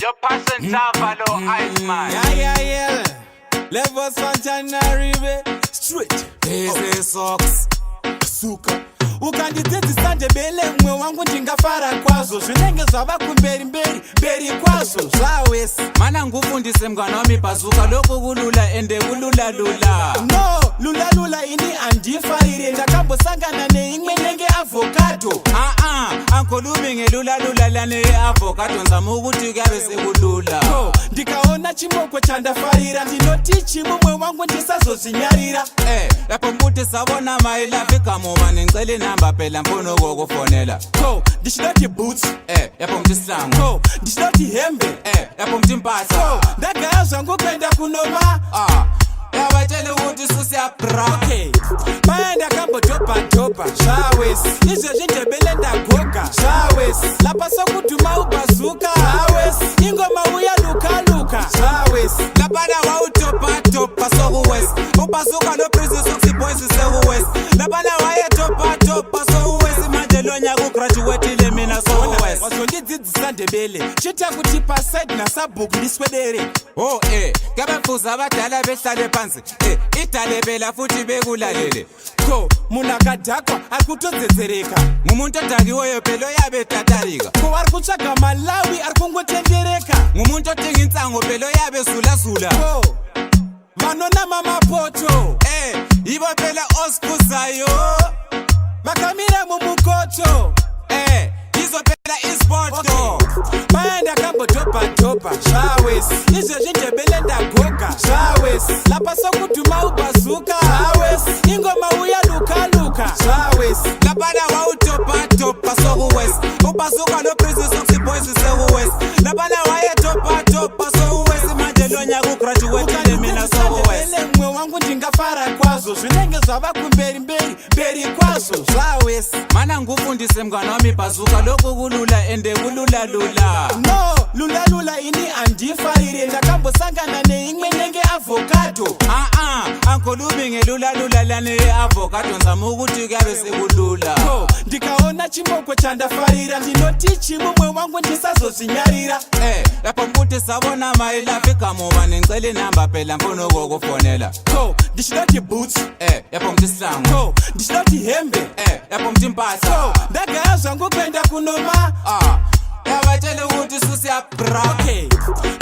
Yo passen Savalo Iceman. Yeah. Levels from January straight. Ese socks suka ukanditeti sanje bele mwe wangu ndingafara kwazo zvinenge zvava kumberi mberi kwazo zvawesi mana ngufundise mngana wami bhazuka lokhu kulula ende kulula no lula ini andifarire ndakambosangana neimwe nenge avocado angikhulumi ngelula lane avocado nzama ukuthi kuyabe sekulula ndikaona chimoko chandafarira ndinoti chimumwe wangu ndisazozvinyarira lapho mbuti sabona mayilafi gamoma nengicela inamba phela mfuna ukufonela ndichinoti boots yapho mthi sihlangu ndichinoti hembe yapho mthi impahla ndagaya zvangu kuenda kunoma yabatshela ukuthi susiyabra maya ndakambodhobhadhobha zvawesi izvezvi ndebele ndagoga zvawesi lapha sokudhuma ubhazuka zvawesi ingoma uya luka zvawesi laphana wawudhobhadhobha sokuwesi ubhazuka noprisi sokusiboyisi sekuwesi laphana wayedhobhadhobha sokuwesi manje lonyaka ugraduatile mina sokuwesi wazondidzidzisa ndebele chita kuti paside nasabhuku ndiswedere kabafuza abadala behlale phansi idalebela futhi bekulalele munhu akadhakwa ari kutodzedzereka ngumuntu odakiweyo phela oyabe etatarika ari kutsvaga malawi ari kungotendereka ngumuntu odinga insango phela oyabe ezulazula vanonama mapoto yibo phela osikhuzayo vakamira mumukoto yizo phela ispoto maya ndakambodhobhadhobha zvawesi izvezvi ndebele ndagoga zvawesi lapha sokudhuma ubhazuka zvawesi ingoma uya luka zvawesi laphana wawudhobhadhobha sokuwesi ubhazuka noprisi sokusiboyisi sekuwesi laphana wayedhobhadhobha sokuwesi manje lonyaka ugraduatile mina sokuwesi mwe wangu ndingafara kwazo zvinenge zvava kumberi kwazo zvawesi mana ngufundise mngana wami bhazuka lokhu kulula ende kulula no lula ini andifarire ndakambosangana neimwe nenge avocado angikhulumi ngelula lane avocado nzama ukuthi kuyabe sekulula ndikaona chimoko chandafarira ndinoti chimumwe wangu ndisazozvinyarira lapho mbuti sabona mayilafi gamoma nengicela inamba phela mfuna ukufonela ndichinoti boots yapho mthi sihlangu ndichinoti hembe yapho mthi impahla ndagaya zvangu kuenda kunoma yabatshela ukuthi susiyabra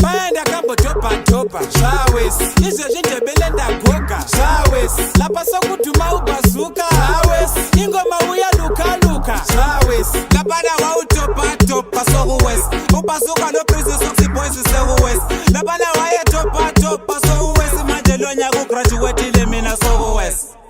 maya ndakambodhobhadhobha zvawesi izvezvi ndebele ndagoga zvawesi lapha sokudhuma ubhazuka zvawesi ingoma uya luka zvawesi laphana wawudhobhadhobha sokuwesi ubhazuka noprisi sokusiboyisi sekuwesi laphana wayedhobhadhobha sokuwesi manje lonyaka ugraduatile mina sokuwesi